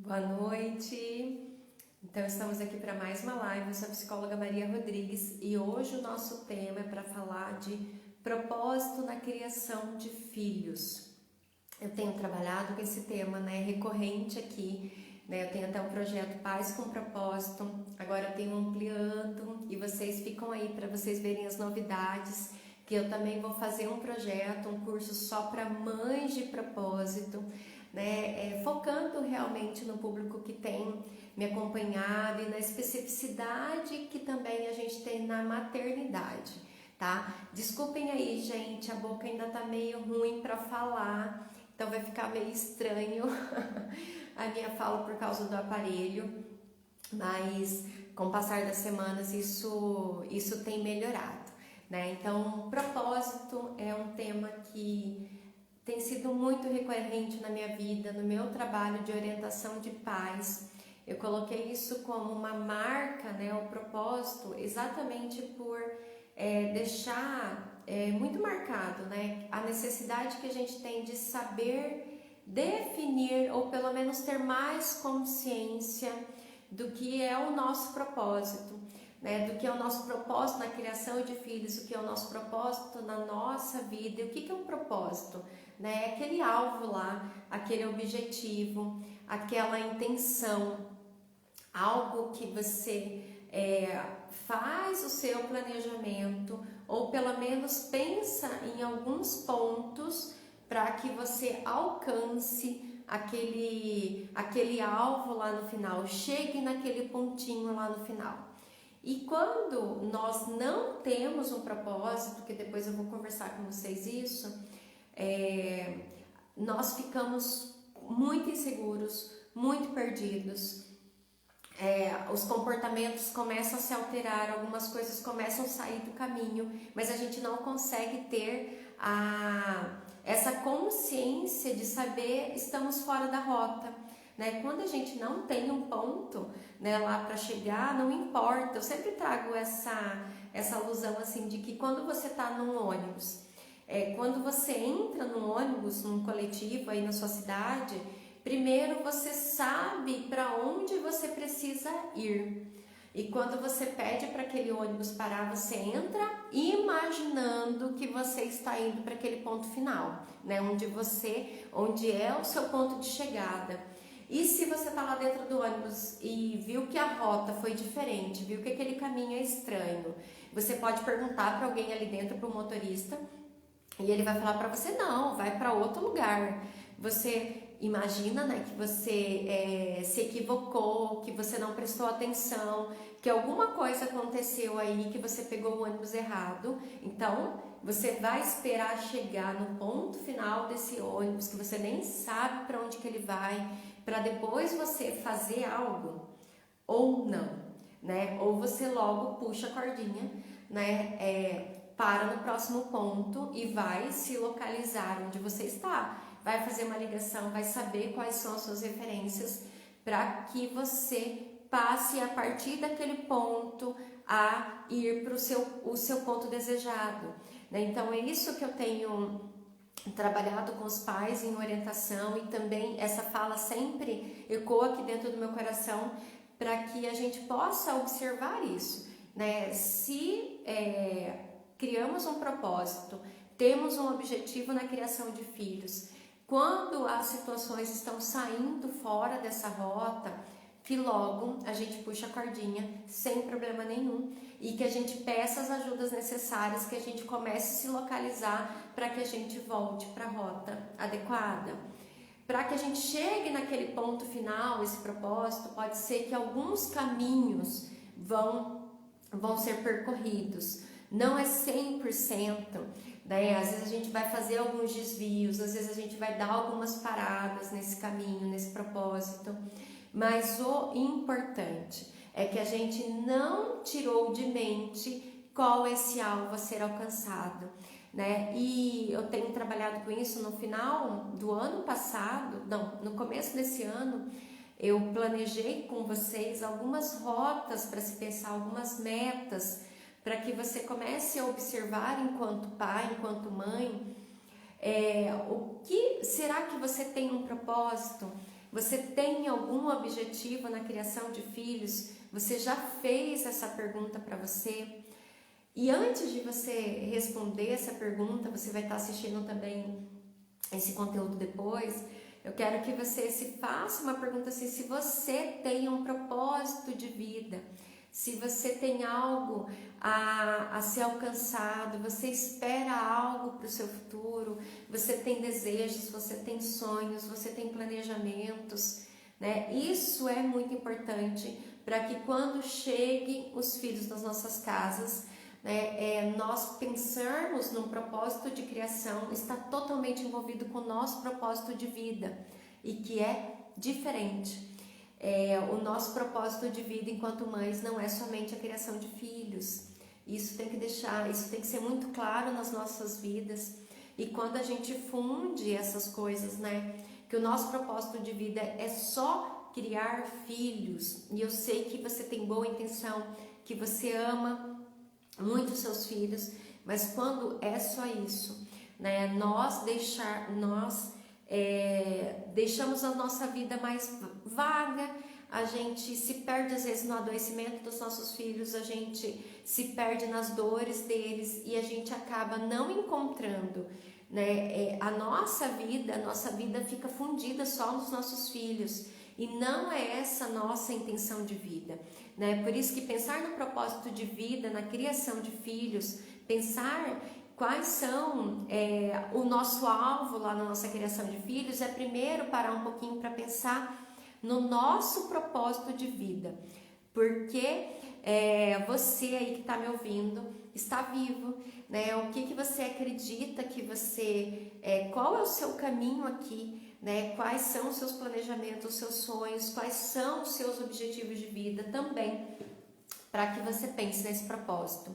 Boa noite! Então, estamos aqui para mais uma live. Eu sou a psicóloga Maria Rodrigues e hoje o nosso tema é para falar de propósito na criação de filhos. Eu tenho trabalhado com esse tema, recorrente aqui, Eu tenho até um projeto Pais com Propósito, agora eu tenho ampliando e vocês ficam aí para vocês verem as novidades, que eu também vou fazer um projeto, um curso só para mães de propósito, focando realmente no público que tem me acompanhado e na especificidade que também a gente tem na maternidade, tá? Desculpem aí, gente, a boca ainda tá meio ruim para falar, então vai ficar meio estranho a minha fala por causa do aparelho, mas com o passar das semanas isso tem melhorado, Então, propósito é um tema que tem sido muito recorrente na minha vida, no meu trabalho de orientação de pais. Eu coloquei isso como uma marca, o propósito, exatamente por deixar muito marcado, a necessidade que a gente tem de saber definir ou pelo menos ter mais consciência do que é o nosso propósito, do que é o nosso propósito na criação de filhos, o que é o nosso propósito na nossa vida. E o que é um propósito? Aquele alvo lá, aquele objetivo, aquela intenção, algo que você faz o seu planejamento ou pelo menos pensa em alguns pontos para que você alcance aquele alvo lá no final, chegue naquele pontinho lá no final. E quando nós não temos um propósito, que depois eu vou conversar com vocês isso, nós ficamos muito inseguros, muito perdidos, os comportamentos começam a se alterar, algumas coisas começam a sair do caminho, mas a gente não consegue ter essa consciência de saber estamos fora da rota. Quando a gente não tem um ponto lá para chegar, não importa. Eu sempre trago essa alusão assim de que quando você está num ônibus, quando você entra num ônibus, num coletivo aí na sua cidade, primeiro você sabe para onde você precisa ir. E quando você pede para aquele ônibus parar, você entra imaginando que você está indo para aquele ponto final, onde é o seu ponto de chegada. E se você está lá dentro do ônibus e viu que a rota foi diferente, viu que aquele caminho é estranho, você pode perguntar para alguém ali dentro, para o motorista, e ele vai falar para você, não, vai para outro lugar. Você imagina, que você se equivocou, que você não prestou atenção, que alguma coisa aconteceu aí, que você pegou o ônibus errado. Então, você vai esperar chegar no ponto final desse ônibus, que você nem sabe para onde que ele vai, para depois você fazer algo ou não, Ou você logo puxa a cordinha, para no próximo ponto e vai se localizar onde você está. Vai fazer uma ligação, vai saber quais são as suas referências para que você passe a partir daquele ponto a ir para o seu ponto desejado. Então é isso que eu tenho trabalhado com os pais em orientação, e também essa fala sempre ecoa aqui dentro do meu coração para que a gente possa observar isso, Se criamos um propósito, temos um objetivo na criação de filhos, quando as situações estão saindo fora dessa rota, que logo a gente puxa a cordinha sem problema nenhum e que a gente peça as ajudas necessárias, que a gente comece a se localizar para que a gente volte para a rota adequada. Para que a gente chegue naquele ponto final, esse propósito, pode ser que alguns caminhos vão ser percorridos, não é 100%, às vezes a gente vai fazer alguns desvios, às vezes a gente vai dar algumas paradas nesse caminho, nesse propósito, mas o importante é que a gente não tirou de mente qual é esse alvo a ser alcançado, E eu tenho trabalhado com isso no final do ano passado, no começo desse ano, eu planejei com vocês algumas rotas para se pensar, algumas metas, para que você comece a observar enquanto pai, enquanto mãe, o que será que você tem um propósito? Você tem algum objetivo na criação de filhos? Você já fez essa pergunta para você? E antes de você responder essa pergunta, você vai estar assistindo também esse conteúdo depois. Eu quero que você se faça uma pergunta assim: se você tem um propósito de vida, se você tem algo a ser alcançado, você espera algo para o seu futuro, você tem desejos, você tem sonhos, você tem planejamentos, né? Isso é muito importante para que quando cheguem os filhos das nossas casas, né, nós pensarmos num propósito de criação, está totalmente envolvido com o nosso propósito de vida e que é diferente. O nosso propósito de vida enquanto mães não é somente a criação de filhos. Isso tem que ser muito claro nas nossas vidas. E quando a gente funde essas coisas, né, que o nosso propósito de vida é só criar filhos, e eu sei que você tem boa intenção, que você ama muito seus filhos, mas quando é só isso, né, nós deixamos a nossa vida mais vaga, a gente se perde às vezes no adoecimento dos nossos filhos, a gente se perde nas dores deles e a gente acaba não encontrando, né, a nossa vida fica fundida só nos nossos filhos e não é essa a nossa intenção de vida, né? Por isso que pensar no propósito de vida, na criação de filhos, pensar quais são o nosso alvo lá na nossa criação de filhos, é primeiro parar um pouquinho para pensar no nosso propósito de vida, porque você aí que está me ouvindo está vivo, né? O que você acredita que qual é o seu caminho aqui, né? Quais são os seus planejamentos, os seus sonhos, quais são os seus objetivos de vida também, para que você pense nesse propósito.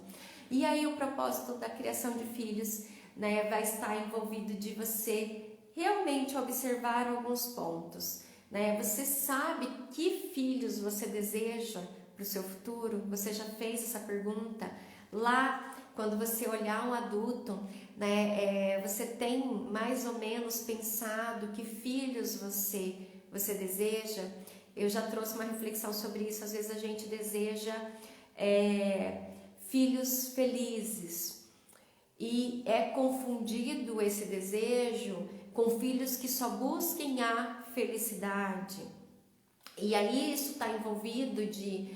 E aí o propósito da criação de filhos, né, vai estar envolvido de você realmente observar alguns pontos, né? Você sabe que filhos você deseja para o seu futuro? Você já fez essa pergunta? Lá, quando você olhar um adulto, né, você tem mais ou menos pensado que filhos você deseja? Eu já trouxe uma reflexão sobre isso. Às vezes a gente deseja filhos felizes e é confundido esse desejo com filhos que só busquem a felicidade. E aí isso está envolvido de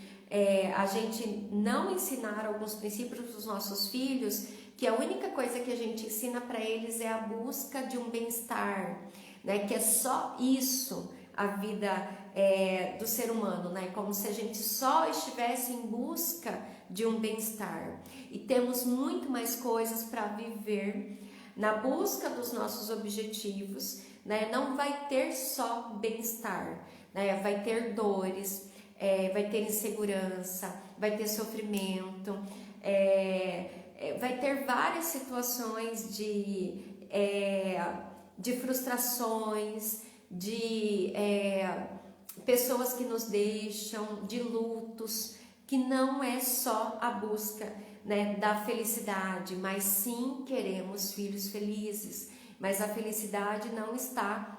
a gente não ensinar alguns princípios para os nossos filhos, que a única coisa que a gente ensina para eles é a busca de um bem-estar, né? Que é só isso a vida do ser humano, né? Como se a gente só estivesse em busca de um bem-estar. E temos muito mais coisas para viver na busca dos nossos objetivos, né? Não vai ter só bem-estar, né? Vai ter dores, vai ter insegurança, vai ter sofrimento, vai ter várias situações de frustrações, de pessoas que nos deixam, de lutos, que não é só a busca, né, da felicidade, mas sim queremos filhos felizes, mas a felicidade não está,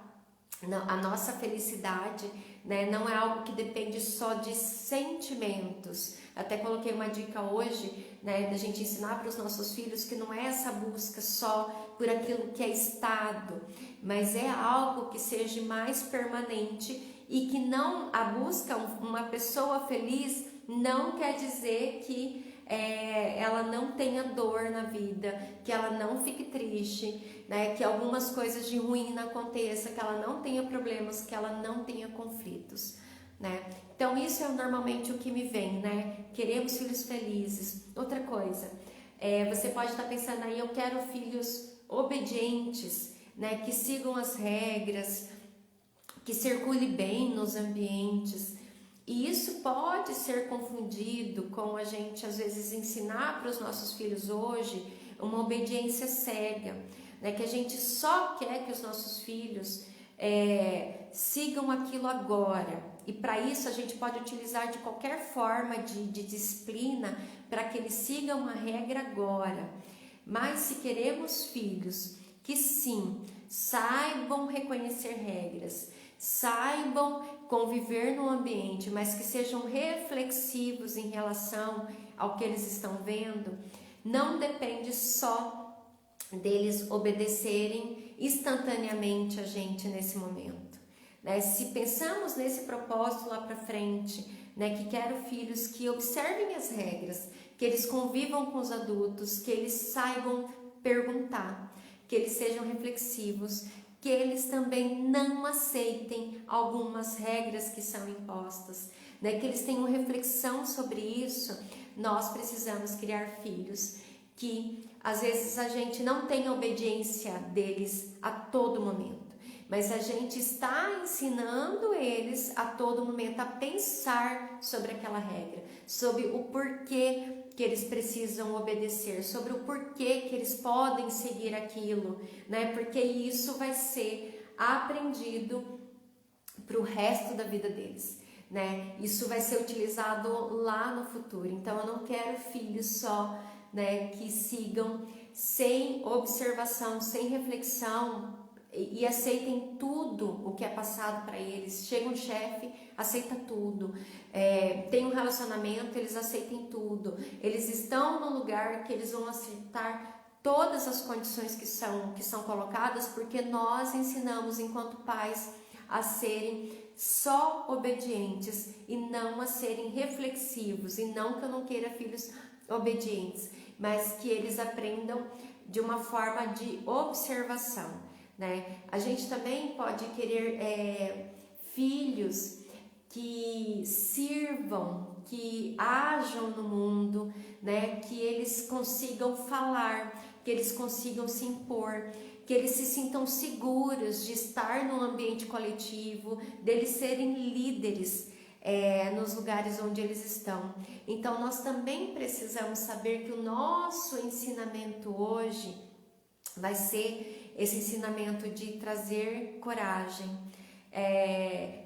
a nossa felicidade, né, não é algo que depende só de sentimentos. Até coloquei uma dica hoje, né, da gente ensinar para os nossos filhos que não é essa busca só por aquilo que é estado, mas é algo que seja mais permanente e que não, a busca, uma pessoa feliz não quer dizer que ela não tenha dor na vida, que ela não fique triste, né? Que algumas coisas de ruim não aconteçam, que ela não tenha problemas, que ela não tenha conflitos, né? Então isso é normalmente o que me vem, né? Queremos filhos felizes. Outra coisa, você pode estar pensando aí, eu quero filhos obedientes, né? Que sigam as regras, que circulem bem nos ambientes. E isso pode ser confundido com a gente, às vezes, ensinar para os nossos filhos hoje uma obediência cega, né? Que a gente só quer que os nossos filhos sigam aquilo agora. E para isso a gente pode utilizar de qualquer forma de disciplina para que eles sigam a regra agora. Mas se queremos filhos que sim, saibam reconhecer regras, saibam conviver no ambiente, mas que sejam reflexivos em relação ao que eles estão vendo, não depende só deles obedecerem instantaneamente a gente nesse momento, né? Se pensamos nesse propósito lá para frente, né, que quero filhos que observem as regras, que eles convivam com os adultos, que eles saibam perguntar, que eles sejam reflexivos, que eles também não aceitem algumas regras que são impostas, né? Que eles tenham reflexão sobre isso. Nós precisamos criar filhos que às vezes a gente não tem a obediência deles a todo momento, mas a gente está ensinando eles a todo momento a pensar sobre aquela regra, sobre o porquê que eles precisam obedecer, sobre o porquê que eles podem seguir aquilo, né? Porque isso vai ser aprendido para o resto da vida deles, né? Isso vai ser utilizado lá no futuro. Então eu não quero filhos só, né, que sigam sem observação, sem reflexão e aceitem tudo o que é passado para eles. Chega um chefe, aceita tudo. Tem um relacionamento, eles aceitem tudo. Eles estão no lugar que eles vão aceitar todas as condições que são colocadas, porque nós ensinamos enquanto pais a serem só obedientes e não a serem reflexivos. E não que eu não queira filhos obedientes, mas que eles aprendam de uma forma de observação, né? A gente também pode querer filhos que sirvam, que ajam no mundo, né? Que eles consigam falar, que eles consigam se impor, que eles se sintam seguros de estar num ambiente coletivo, deles serem líderes nos lugares onde eles estão. Então nós também precisamos saber que o nosso ensinamento hoje vai ser esse ensinamento de trazer coragem,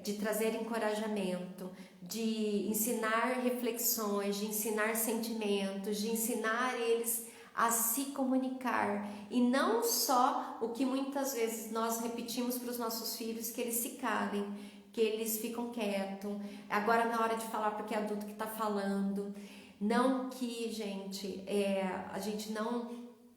de trazer encorajamento, de ensinar reflexões, de ensinar sentimentos, de ensinar eles a se comunicar, e não só o que muitas vezes nós repetimos para os nossos filhos, que eles se calem, que eles ficam quietos, agora na hora de falar porque é adulto que está falando. Não que, gente, a gente não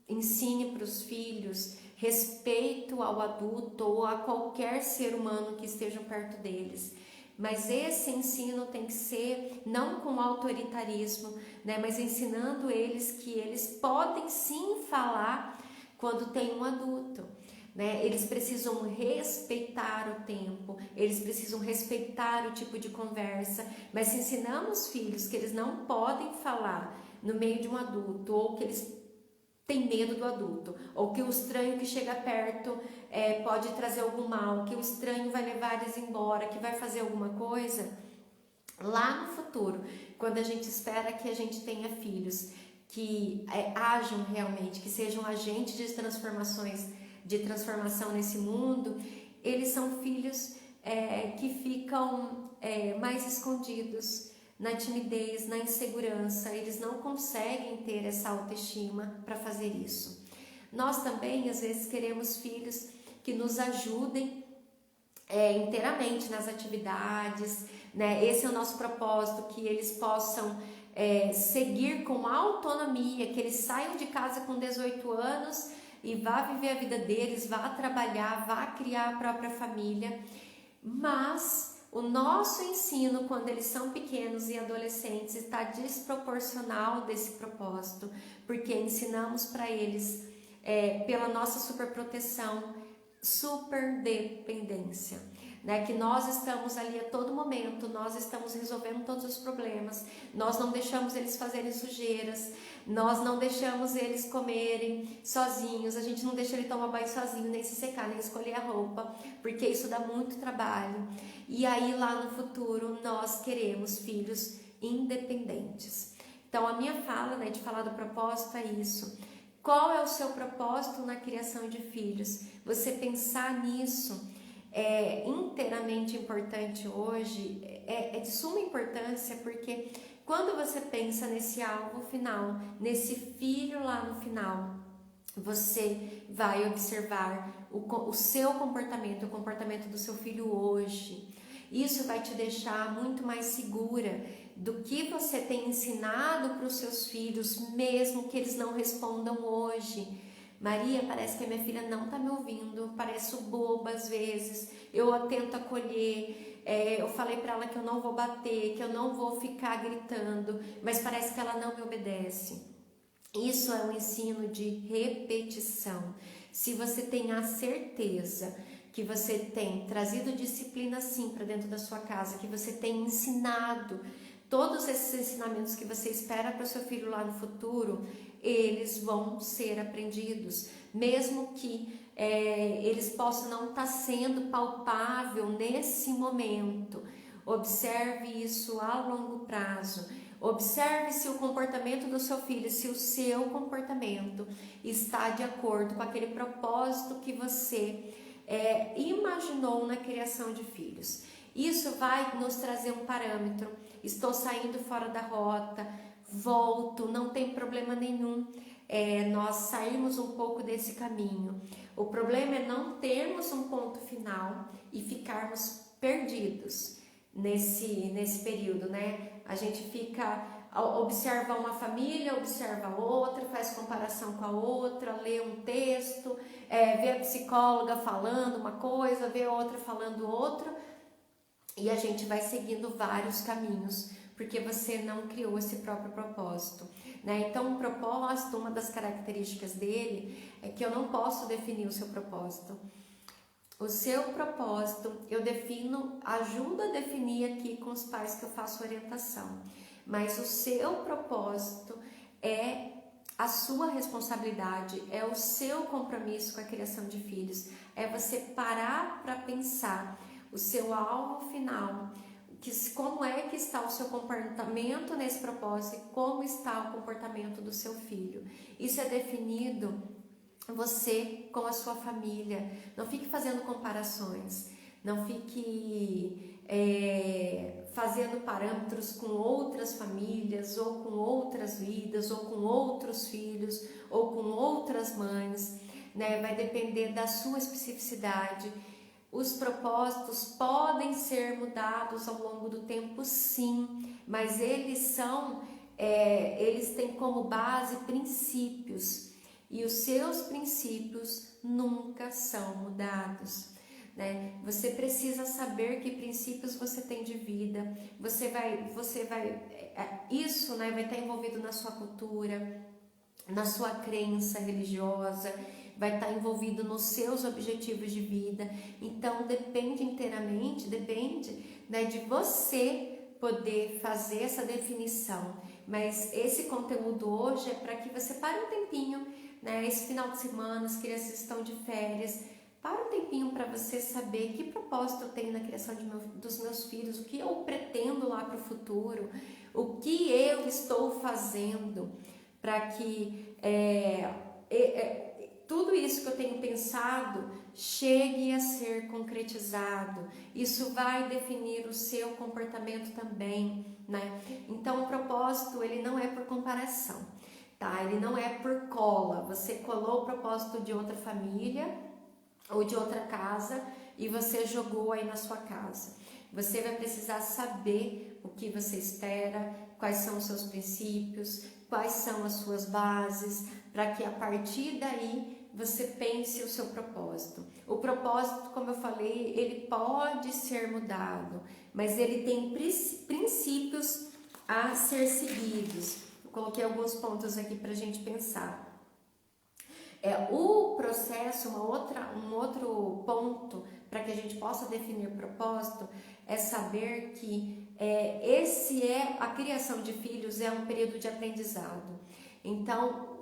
ensine para os filhos respeito ao adulto ou a qualquer ser humano que esteja perto deles, mas esse ensino tem que ser não com autoritarismo, né, mas ensinando eles que eles podem sim falar quando tem um adulto, né? Eles precisam respeitar o tempo, eles precisam respeitar o tipo de conversa, mas se ensinamos filhos que eles não podem falar no meio de um adulto, ou que eles têm medo do adulto, ou que o estranho que chega perto pode trazer algum mal, que o estranho vai levar eles embora, que vai fazer alguma coisa, lá no futuro, quando a gente espera que a gente tenha filhos que ajam realmente, que sejam agentes de transformação nesse mundo, eles são filhos que ficam mais escondidos na timidez, na insegurança. Eles não conseguem ter essa autoestima para fazer isso. Nós também às vezes queremos filhos que nos ajudem inteiramente nas atividades, né? Esse é o nosso propósito, que eles possam seguir com autonomia, que eles saiam de casa com 18 anos e vá viver a vida deles, vá trabalhar, vá criar a própria família. Mas o nosso ensino, quando eles são pequenos e adolescentes, está desproporcional desse propósito, porque ensinamos para eles, pela nossa superproteção, superdependência, né? Que nós estamos ali a todo momento, nós estamos resolvendo todos os problemas, nós não deixamos eles fazerem sujeiras, nós não deixamos eles comerem sozinhos, a gente não deixa ele tomar banho sozinho, nem se secar, nem escolher a roupa, porque isso dá muito trabalho. E aí lá no futuro nós queremos filhos independentes. Então a minha fala, né, de falar do propósito é isso. Qual é o seu propósito na criação de filhos? Você pensar nisso é inteiramente importante hoje, é de suma importância, porque quando você pensa nesse alvo final, nesse filho lá no final, você vai observar o seu comportamento, o comportamento do seu filho hoje. Isso vai te deixar muito mais segura do que você tem ensinado para os seus filhos, mesmo que eles não respondam hoje. Maria, parece que a minha filha não está me ouvindo, pareço boba às vezes, eu tento acolher, eu falei para ela que eu não vou bater, que eu não vou ficar gritando, mas parece que ela não me obedece. Isso é um ensino de repetição. Se você tem a certeza que você tem trazido disciplina sim para dentro da sua casa, que você tem ensinado todos esses ensinamentos que você espera para o seu filho lá no futuro, eles vão ser aprendidos, mesmo que eles possam não estar sendo palpável nesse momento. Observe isso a longo prazo. Observe se o comportamento do seu filho, se o seu comportamento está de acordo com aquele propósito que você imaginou na criação de filhos. Isso vai nos trazer um parâmetro. Estou saindo fora da rota, volto, não tem problema nenhum nós sairmos um pouco desse caminho. O problema é não termos um ponto final e ficarmos perdidos nesse período, né? A gente observa uma família, observa outra, faz comparação com a outra, lê um texto, vê a psicóloga falando uma coisa, vê a outra falando outra, e a gente vai seguindo vários caminhos, porque você não criou esse próprio propósito, né? Então, o propósito, uma das características dele é que eu não posso definir o seu propósito. O seu propósito, eu ajudo a definir aqui com os pais que eu faço orientação, mas o seu propósito é a sua responsabilidade, é o seu compromisso com a criação de filhos, é você parar para pensar o seu alvo final, como é que está o seu comportamento nesse propósito e como está o comportamento do seu filho. Isso é definido você com a sua família. Não fique fazendo comparações, não fique fazendo parâmetros com outras famílias, ou com outras vidas, ou com outros filhos, ou com outras mães, né? Vai depender da sua especificidade. Os propósitos podem ser mudados ao longo do tempo, sim, mas eles têm como base princípios, e os seus princípios nunca são mudados, né? Você precisa saber que princípios você tem de vida. Isso, né, vai estar envolvido na sua cultura, na sua crença religiosa, vai estar envolvido nos seus objetivos de vida. Então depende inteiramente, né, de você poder fazer essa definição. Mas esse conteúdo hoje é para que você pare um tempinho, né? Esse final de semana as crianças estão de férias, para um tempinho para você saber que propósito eu tenho na criação dos meus filhos, o que eu pretendo lá para o futuro, o que eu estou fazendo para que tudo isso que eu tenho pensado chegue a ser concretizado. Isso vai definir o seu comportamento também, né? Então o propósito, ele não é por comparação, tá? Ele não é por cola. Você colou o propósito de outra família ou de outra casa e você jogou aí na sua casa. Você vai precisar saber o que você espera, quais são os seus princípios, quais são as suas bases, para que a partir daí você pense o seu propósito. O propósito, como eu falei, ele pode ser mudado, mas ele tem princípios a ser seguidos. Eu coloquei alguns pontos aqui para a gente pensar. O processo, um outro ponto para que a gente possa definir propósito é saber que a criação de filhos é um período de aprendizado. Então,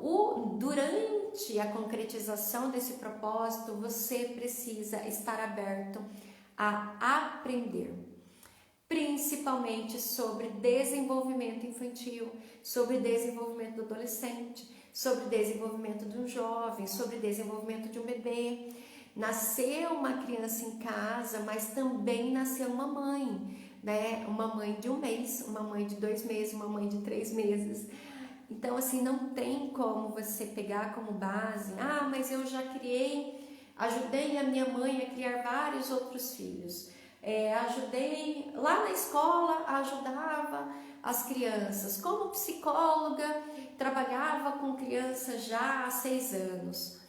durante a concretização desse propósito, você precisa estar aberto a aprender, principalmente sobre desenvolvimento infantil, sobre desenvolvimento do adolescente, sobre desenvolvimento de um jovem, sobre desenvolvimento de um bebê. Nasceu uma criança em casa, mas também nasceu uma mãe, né? Uma mãe de 1 mês, uma mãe de 2 meses, uma mãe de 3 meses. Então, assim, não tem como você pegar como base, mas eu já criei ajudei a minha mãe a criar vários outros filhos. Ajudei lá na escola, ajudava as crianças. Como psicóloga, trabalhava com crianças já há 6 anos.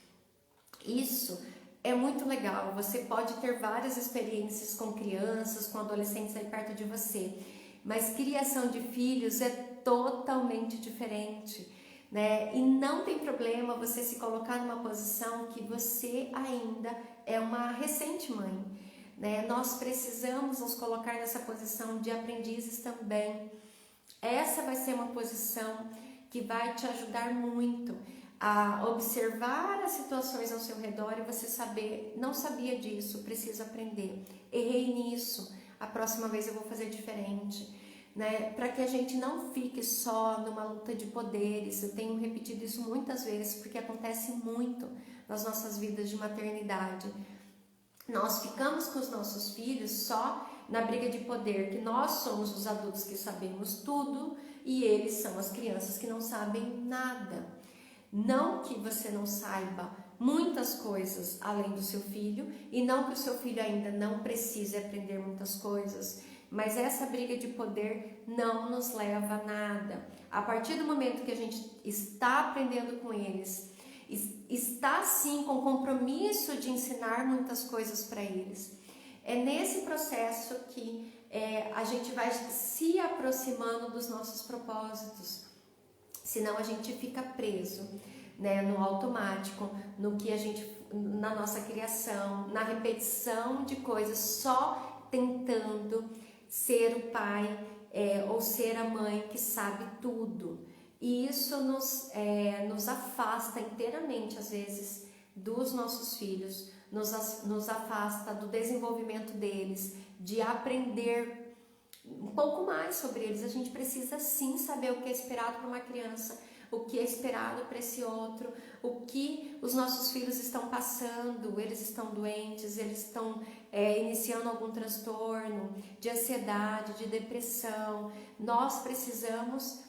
Isso é muito legal. Você pode ter várias experiências com crianças, com adolescentes aí perto de você, mas criação de filhos é totalmente diferente, né? E não tem problema você se colocar numa posição que você ainda é uma recente mãe, né? Nós precisamos nos colocar nessa posição de aprendizes também. Essa vai ser uma posição que vai te ajudar muito a observar as situações ao seu redor e você saber, não sabia disso, preciso aprender, errei nisso, a próxima vez eu vou fazer diferente, né? Para que a gente não fique só numa luta de poderes. Eu tenho repetido isso muitas vezes porque acontece muito nas nossas vidas de maternidade. Nós ficamos com os nossos filhos só na briga de poder, que nós somos os adultos que sabemos tudo e eles são as crianças que não sabem nada. Não que você não saiba muitas coisas além do seu filho, e não que o seu filho ainda não precise aprender muitas coisas, mas essa briga de poder não nos leva a nada. A partir do momento que a gente está aprendendo com eles, está sim com compromisso de ensinar muitas coisas para eles, é nesse processo que a gente vai se aproximando dos nossos propósitos. Senão a gente fica preso, né, no automático, no que a gente, na nossa criação, na repetição de coisas, só tentando ser o pai ou ser a mãe que sabe tudo. E isso nos afasta inteiramente, às vezes, dos nossos filhos, nos afasta do desenvolvimento deles, de aprender um pouco mais sobre eles. A gente precisa sim saber o que é esperado para uma criança, o que é esperado para esse outro, o que os nossos filhos estão passando, eles estão doentes, eles estão iniciando algum transtorno de ansiedade, de depressão. Nós precisamos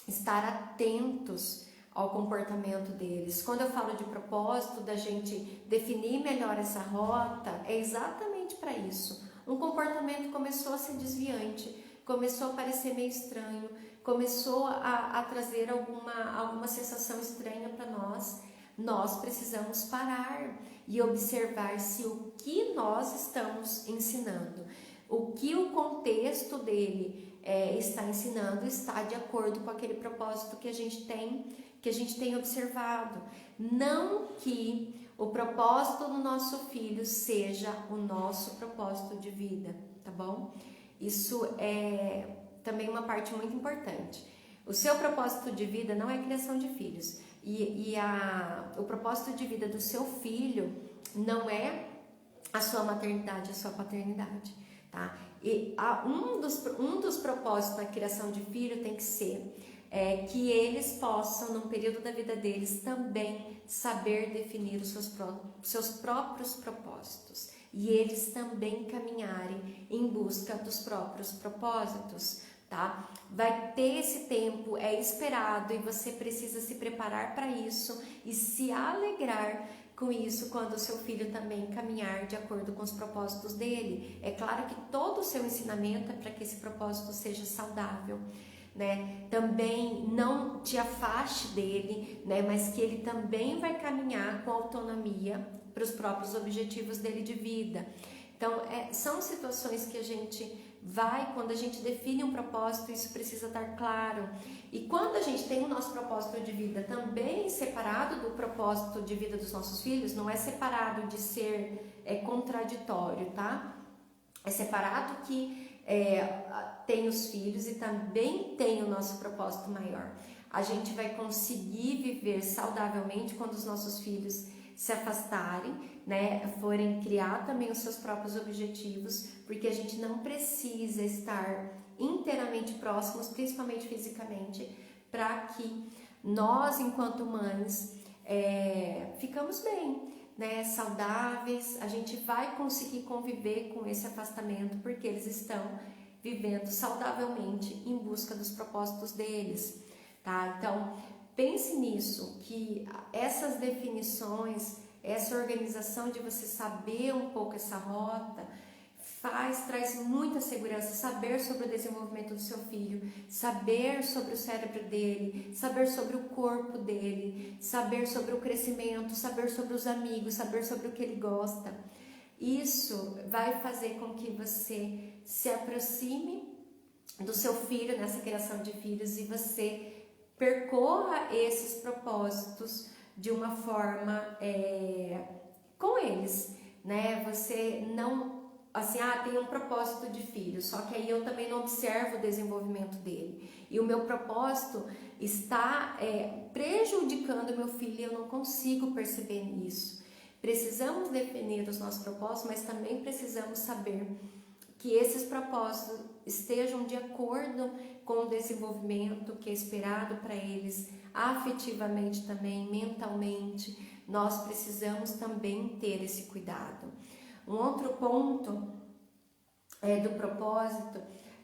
estar atentos ao comportamento deles. Quando eu falo de propósito, da gente definir melhor essa rota, é exatamente para isso. Um comportamento começou a ser desviante, começou a parecer meio estranho, começou a trazer alguma sensação estranha para nós. Nós precisamos parar e observar se o que nós estamos ensinando, o que o contexto dele está ensinando, está de acordo com aquele propósito que a gente tem observado. Não que o propósito do nosso filho seja o nosso propósito de vida, tá bom? Isso é também uma parte muito importante. O seu propósito de vida não é a criação de filhos. O propósito de vida do seu filho não é a sua maternidade, a sua paternidade, tá? E um dos propósitos da criação de filho tem que ser que eles possam, num período da vida deles, também saber definir os seus próprios propósitos e eles também caminharem em busca dos próprios propósitos, tá? Vai ter esse tempo, é esperado e você precisa se preparar para isso e se alegrar com isso quando o seu filho também caminhar de acordo com os propósitos dele. É claro que todo o seu ensinamento é para que esse propósito seja saudável, né? Também não te afaste dele, né? Mas que ele também vai caminhar com autonomia para os próprios objetivos dele de vida. Então, são situações que a gente quando a gente define um propósito, isso precisa estar claro. E quando a gente tem o nosso propósito de vida também separado do propósito de vida dos nossos filhos, não é separado de ser contraditório, tá? É separado que tem os filhos e também tem o nosso propósito maior. A gente vai conseguir viver saudavelmente quando os nossos filhos se afastarem, né, forem criar também os seus próprios objetivos, porque a gente não precisa estar inteiramente próximos, principalmente fisicamente, para que nós, enquanto mães, ficamos bem, né, saudáveis. A gente vai conseguir conviver com esse afastamento, porque eles estão vivendo saudavelmente em busca dos propósitos deles, tá? Então, pense nisso, que essas definições, essa organização de você saber um pouco essa rota, traz muita segurança. Saber sobre o desenvolvimento do seu filho, saber sobre o cérebro dele, saber sobre o corpo dele, saber sobre o crescimento, saber sobre os amigos, saber sobre o que ele gosta. Isso vai fazer com que você se aproxime do seu filho nessa criação de filhos e você percorra esses propósitos de uma forma com eles, né? Você não, assim, tem um propósito de filho, só que aí eu também não observo o desenvolvimento dele. E o meu propósito está prejudicando meu filho e eu não consigo perceber isso. Precisamos definir os nossos propósitos, mas também precisamos saber que esses propósitos estejam de acordo com o desenvolvimento que é esperado para eles, afetivamente também, mentalmente. Nós precisamos também ter esse cuidado. Um outro ponto do propósito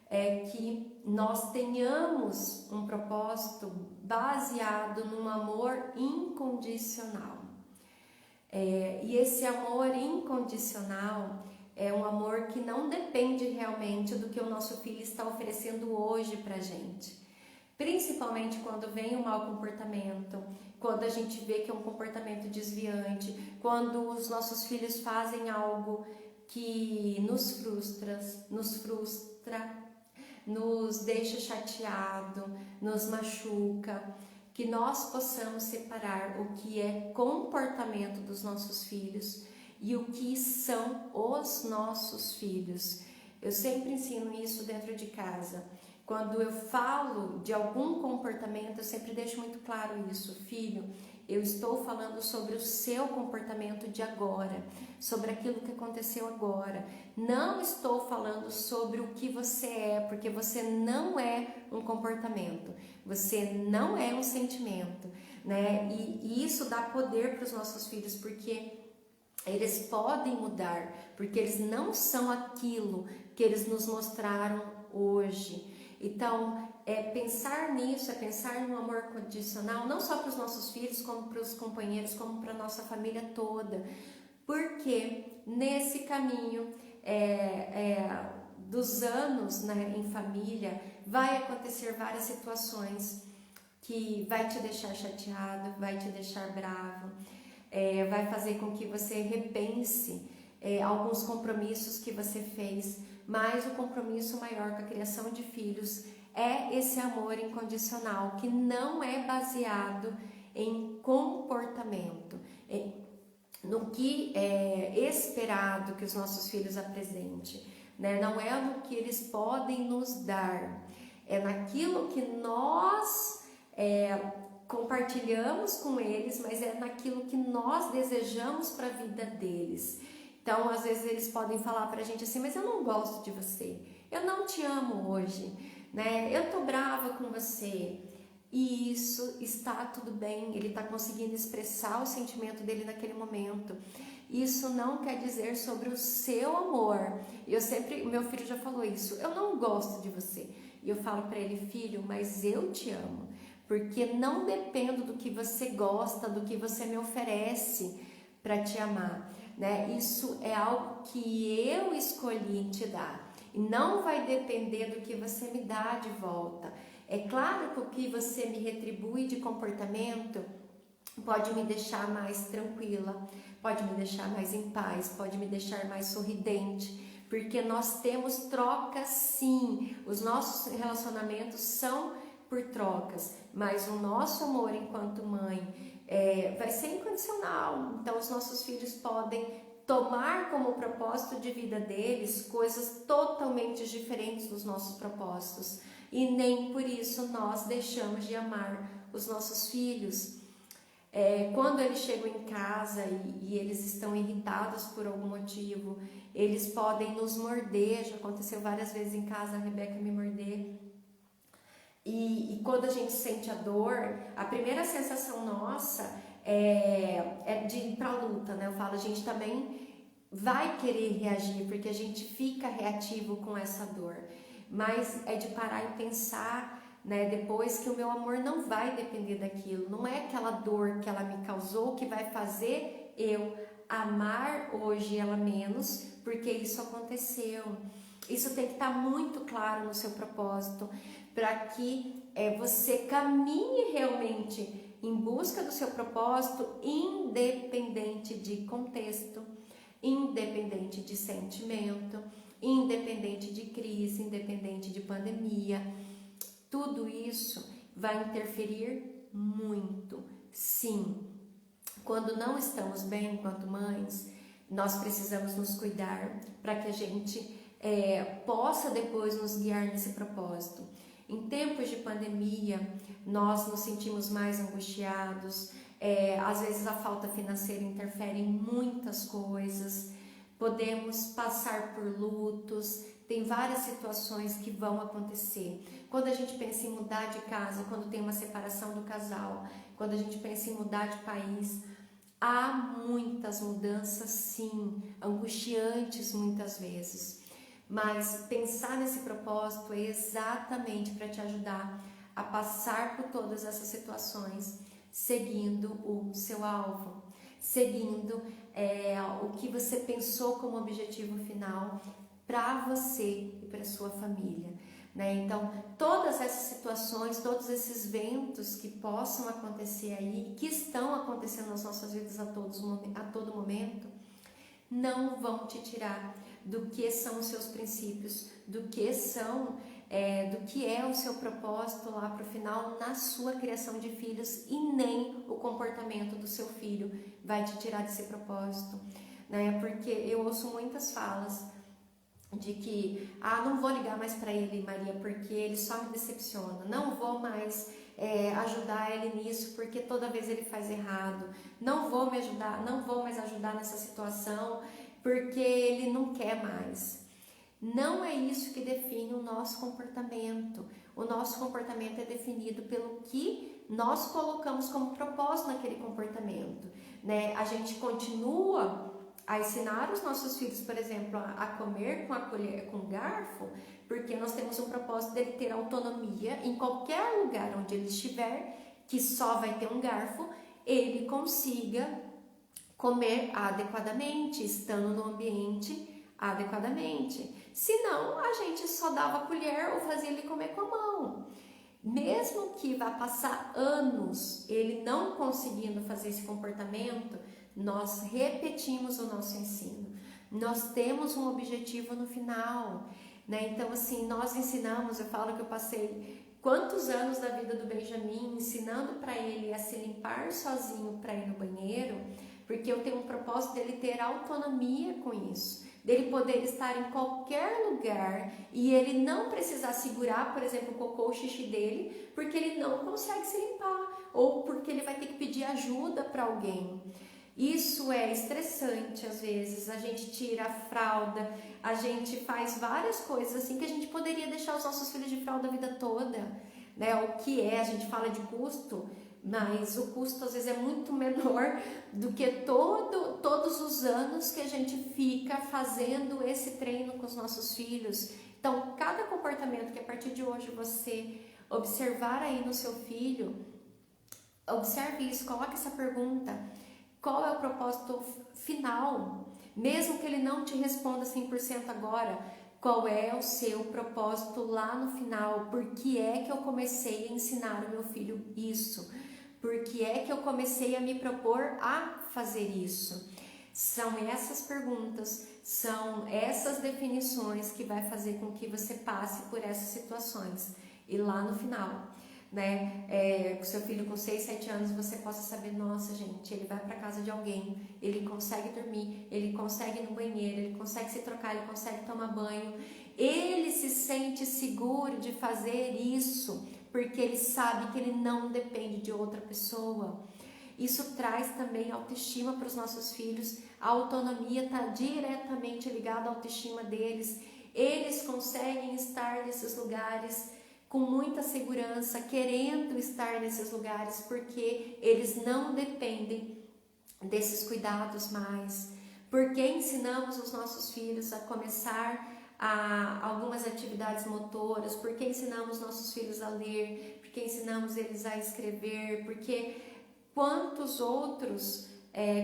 é que nós tenhamos um propósito baseado num amor incondicional. E esse amor incondicional é um amor que não depende realmente do que o nosso filho está oferecendo hoje pra gente. Principalmente quando vem um mau comportamento, quando a gente vê que é um comportamento desviante, quando os nossos filhos fazem algo que nos frustra, nos deixa chateado, nos machuca, que nós possamos separar o que é comportamento dos nossos filhos e o que são os nossos filhos. Eu sempre ensino isso dentro de casa. Quando eu falo de algum comportamento, eu sempre deixo muito claro isso. Filho, eu estou falando sobre o seu comportamento de agora, sobre aquilo que aconteceu agora. Não estou falando sobre o que você é, porque você não é um comportamento, você não é um sentimento, né? E isso dá poder para os nossos filhos, porque eles podem mudar, porque eles não são aquilo que eles nos mostraram hoje. Então, pensar nisso, pensar no amor condicional, não só para os nossos filhos, como para os companheiros, como para a nossa família toda. Porque nesse caminho dos anos, né, em família, vai acontecer várias situações que vai te deixar chateado, vai te deixar bravo, vai fazer com que você repense alguns compromissos que você fez, mas o compromisso maior com a criação de filhos é esse amor incondicional, que não é baseado em comportamento, no que é esperado que os nossos filhos apresentem, né? Não é no que eles podem nos dar, é naquilo que nós compartilhamos com eles, mas é naquilo que nós desejamos para a vida deles. Então, às vezes eles podem falar pra gente assim, mas eu não gosto de você, eu não te amo hoje, né? Eu tô brava com você. E isso está tudo bem, ele está conseguindo expressar o sentimento dele naquele momento. Isso não quer dizer sobre o seu amor. Meu filho já falou isso, eu não gosto de você. E eu falo para ele, filho, mas eu te amo, porque não dependo do que você gosta, do que você me oferece para te amar, né? Isso é algo que eu escolhi te dar e não vai depender do que você me dá de volta. É claro que o que você me retribui de comportamento pode me deixar mais tranquila, pode me deixar mais em paz, pode me deixar mais sorridente, porque nós temos trocas sim, os nossos relacionamentos são por trocas, mas o nosso amor enquanto mãe vai ser incondicional. Então os nossos filhos podem tomar como propósito de vida deles coisas totalmente diferentes dos nossos propósitos e nem por isso nós deixamos de amar os nossos filhos. Quando eles chegam em casa e eles estão irritados por algum motivo, eles podem nos morder. Já aconteceu várias vezes em casa a Rebeca me morder. E quando a gente sente a dor, a primeira sensação nossa é de ir pra luta, né? Eu falo, a gente também vai querer reagir, porque a gente fica reativo com essa dor. Mas é de parar e pensar, né, depois, que o meu amor não vai depender daquilo. Não é aquela dor que ela me causou que vai fazer eu amar hoje ela menos porque isso aconteceu? Isso tem que estar muito claro no seu propósito, para que você caminhe realmente em busca do seu propósito, independente de contexto, independente de sentimento, independente de crise, independente de pandemia. Tudo isso vai interferir muito, sim. Quando não estamos bem enquanto mães, nós precisamos nos cuidar para que a gente possa depois nos guiar nesse propósito. Em tempos de pandemia, nós nos sentimos mais angustiados, às vezes a falta financeira interfere em muitas coisas, podemos passar por lutos, tem várias situações que vão acontecer. Quando a gente pensa em mudar de casa, quando tem uma separação do casal, quando a gente pensa em mudar de país, há muitas mudanças, sim, angustiantes muitas vezes. Mas pensar nesse propósito é exatamente para te ajudar a passar por todas essas situações, seguindo o seu alvo, seguindo o que você pensou como objetivo final para você e para sua família, né? Então, todas essas situações, todos esses ventos que possam acontecer aí, que estão acontecendo nas nossas vidas a todo momento, não vão te tirar do que são os seus princípios, do que é o seu propósito lá para o final na sua criação de filhos, e nem o comportamento do seu filho vai te tirar desse propósito, né? Porque eu ouço muitas falas de que, não vou ligar mais para ele, Maria, porque ele só me decepciona, não vou mais ajudar ele nisso porque toda vez ele faz errado, não vou mais ajudar nessa situação porque ele não quer mais. Não é isso que define o nosso comportamento. O nosso comportamento é definido pelo que nós colocamos como propósito naquele comportamento, né? A gente continua a ensinar os nossos filhos, por exemplo, a comer com a colher, com o garfo, porque nós temos um propósito dele ter autonomia em qualquer lugar onde ele estiver, que só vai ter um garfo, ele consiga comer adequadamente, estando no ambiente adequadamente. Senão, a gente só dava a colher ou fazia ele comer com a mão. Mesmo que vá passar anos ele não conseguindo fazer esse comportamento, nós repetimos o nosso ensino. Nós temos um objetivo no final, né? Então, assim, nós ensinamos, eu falo que eu passei quantos anos da vida do Benjamin ensinando para ele a se limpar sozinho para ir no banheiro, porque eu tenho um propósito dele ter autonomia com isso, dele poder estar em qualquer lugar e ele não precisar segurar, por exemplo, o cocô ou o xixi dele, porque ele não consegue se limpar, ou porque ele vai ter que pedir ajuda para alguém. Isso é estressante às vezes, a gente tira a fralda, a gente faz várias coisas assim que a gente poderia deixar os nossos filhos de fralda a vida toda, né? O que a gente fala de custo, mas o custo às vezes é muito menor do que todos os anos que a gente fica fazendo esse treino com os nossos filhos. Então, cada comportamento que a partir de hoje você observar aí no seu filho, observe isso, coloque essa pergunta: qual é o propósito final? Mesmo que ele não te responda 100% agora, qual é o seu propósito lá no final? Por que é que eu comecei a ensinar o meu filho isso? Por que é que eu comecei a me propor a fazer isso? São essas perguntas, são essas definições que vai fazer com que você passe por essas situações. E lá no final, né, o seu filho com 6, 7 anos, você possa saber: nossa, gente, ele vai para casa de alguém, ele consegue dormir, ele consegue ir no banheiro, ele consegue se trocar, ele consegue tomar banho, ele se sente seguro de fazer isso, porque ele sabe que ele não depende de outra pessoa. Isso traz também autoestima para os nossos filhos. A autonomia está diretamente ligada à autoestima deles. Eles conseguem estar nesses lugares com muita segurança, querendo estar nesses lugares, porque eles não dependem desses cuidados mais. Porque ensinamos os nossos filhos a começar algumas atividades motoras, porque ensinamos nossos filhos a ler, porque ensinamos eles a escrever, porque quantos outros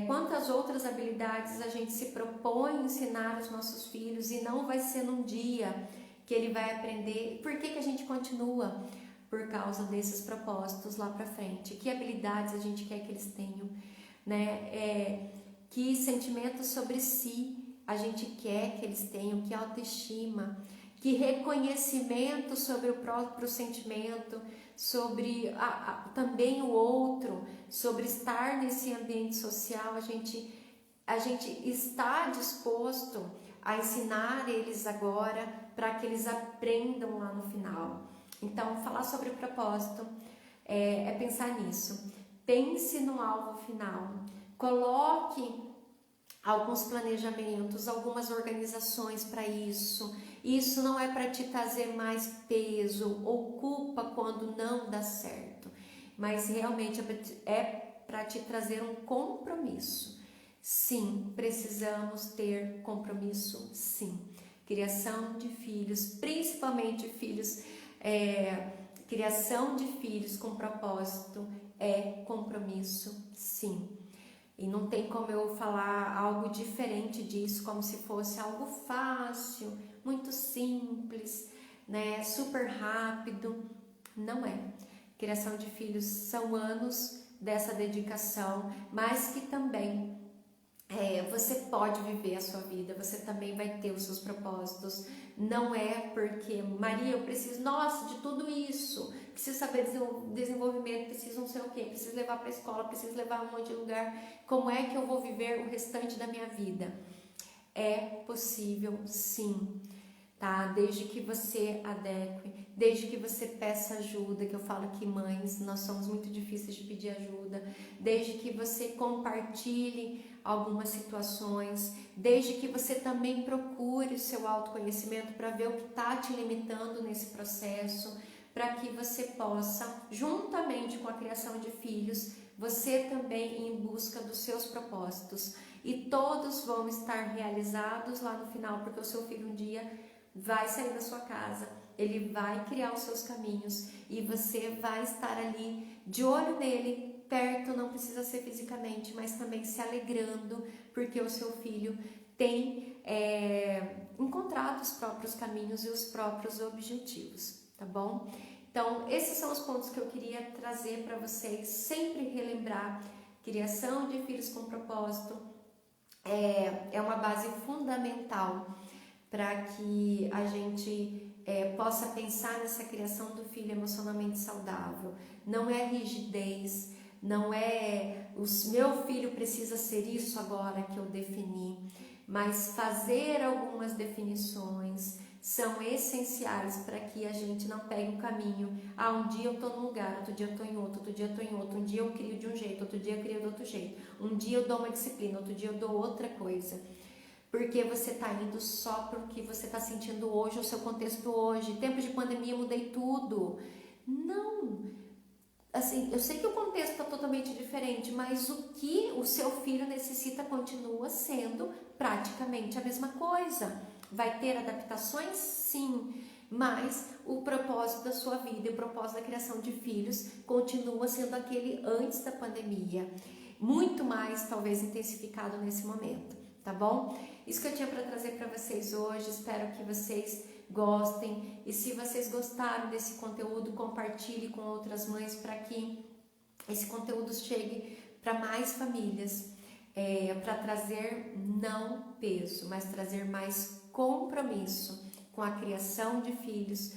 Quantas outras habilidades a gente se propõe ensinar aos nossos filhos e não vai ser num dia que ele vai aprender. Por que a gente continua? Por causa desses propósitos lá para frente. Que habilidades a gente quer que eles tenham, né? Que sentimentos sobre si a gente quer que eles tenham, que autoestima, que reconhecimento sobre o próprio sentimento, sobre também o outro, sobre estar nesse ambiente social. A gente está disposto a ensinar eles agora para que eles aprendam lá no final. Então, falar sobre propósito é pensar nisso. Pense no alvo final. Coloque alguns planejamentos, algumas organizações para isso. Isso não é para te trazer mais peso ou culpa quando não dá certo, mas realmente é para te trazer um compromisso. Sim, precisamos ter compromisso, sim. Criação de filhos, principalmente filhos, criação de filhos com propósito é compromisso, sim. E não tem como eu falar algo diferente disso, como se fosse algo fácil, muito simples, né? Super rápido. Não é. Criação de filhos são anos dessa dedicação, mas que também você pode viver a sua vida, você também vai ter os seus propósitos. Não é porque, Maria, eu preciso, nossa, de tudo isso, preciso saber desenvolvimento, preciso não sei o quê, preciso levar para a escola, preciso levar a um monte de lugar. Como é que eu vou viver o restante da minha vida? É possível, sim, tá? Desde que você adeque, desde que você peça ajuda, que eu falo que mães, nós somos muito difíceis de pedir ajuda, desde que você compartilhe algumas situações, desde que você também procure o seu autoconhecimento para ver o que está te limitando nesse processo, para que você possa, juntamente com a criação de filhos, você também ir em busca dos seus propósitos. E todos vão estar realizados lá no final, porque o seu filho um dia vai sair da sua casa, ele vai criar os seus caminhos e você vai estar ali de olho nele, perto, não precisa ser fisicamente, mas também se alegrando, porque o seu filho tem encontrado os próprios caminhos e os próprios objetivos, tá bom? Então, esses são os pontos que eu queria trazer para vocês, sempre relembrar. Criação de filhos com propósito é uma base fundamental para que a gente possa pensar nessa criação do filho emocionalmente saudável. Não é rigidez, não é meu filho precisa ser isso agora que eu defini, mas fazer algumas definições são essenciais para que a gente não pegue o caminho. Um dia eu estou num lugar, outro dia eu estou em outro, outro dia eu estou em outro, um dia eu crio de um jeito, outro dia eu crio de outro jeito, um dia eu dou uma disciplina, outro dia eu dou outra coisa. Porque você está indo só porque você está sentindo hoje, o seu contexto hoje. Tempo de pandemia, mudei tudo. Não. Assim, eu sei que o contexto está totalmente diferente, mas o que o seu filho necessita continua sendo praticamente a mesma coisa. Vai ter adaptações? Sim. Mas o propósito da sua vida e o propósito da criação de filhos continua sendo aquele antes da pandemia. Muito mais, talvez, intensificado nesse momento. Tá bom? Isso que eu tinha para trazer para vocês hoje, espero que vocês gostem e se vocês gostaram desse conteúdo, compartilhe com outras mães para que esse conteúdo chegue para mais famílias, para trazer não peso, mas trazer mais compromisso com a criação de filhos,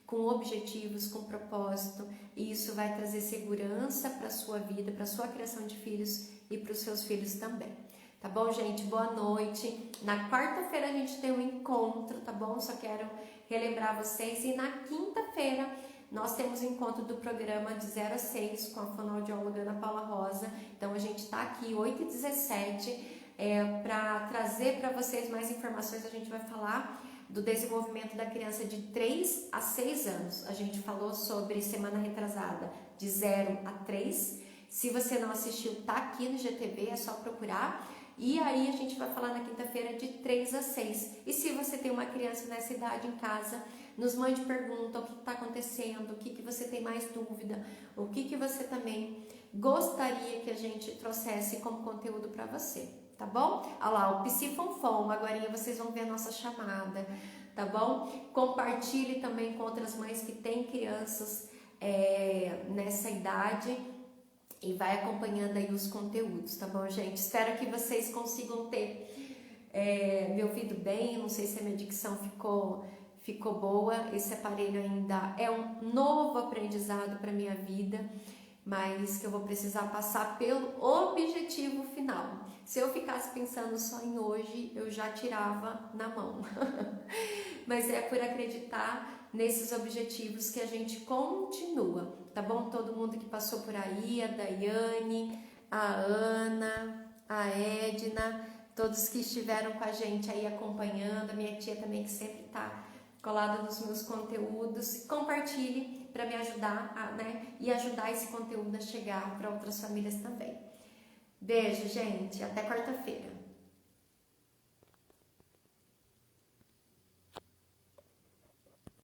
com objetivos, com propósito, e isso vai trazer segurança para a sua vida, para a sua criação de filhos e para os seus filhos também. Tá bom, gente? Boa noite. Na quarta-feira a gente tem um encontro, tá bom? Só quero relembrar vocês. E na quinta-feira nós temos o encontro do programa de 0 a 6 com a fonoaudióloga Ana Paula Rosa. Então a gente tá aqui 8h17 para trazer para vocês mais informações. A gente vai falar do desenvolvimento da criança de 3 a 6 anos. A gente falou sobre semana retrasada de 0 a 3. Se você não assistiu, tá aqui no GTV, é só procurar. E aí a gente vai falar na quinta-feira de 3 a 6. E se você tem uma criança nessa idade em casa, nos mande pergunta, o que está acontecendo, o que você tem mais dúvida, o que você também gostaria que a gente trouxesse como conteúdo para você, tá bom? Olha lá, o Psifonfon, agora vocês vão ver a nossa chamada, tá bom? Compartilhe também com outras mães que têm crianças nessa idade e vai acompanhando aí os conteúdos, tá bom, gente? Espero que vocês consigam ter me ouvido bem. Não sei se a minha dicção ficou boa. Esse aparelho ainda é um novo aprendizado para minha vida, mas que eu vou precisar passar pelo objetivo final. Se eu ficasse pensando só em hoje, eu já tirava na mão. Mas é por acreditar nesses objetivos que a gente continua, tá bom? Todo mundo que passou por aí, a Daiane, a Ana, a Edna, todos que estiveram com a gente aí acompanhando, a minha tia também que sempre tá colada nos meus conteúdos. Compartilhe para me ajudar, e ajudar esse conteúdo a chegar para outras famílias também. Beijo, gente, até quarta-feira.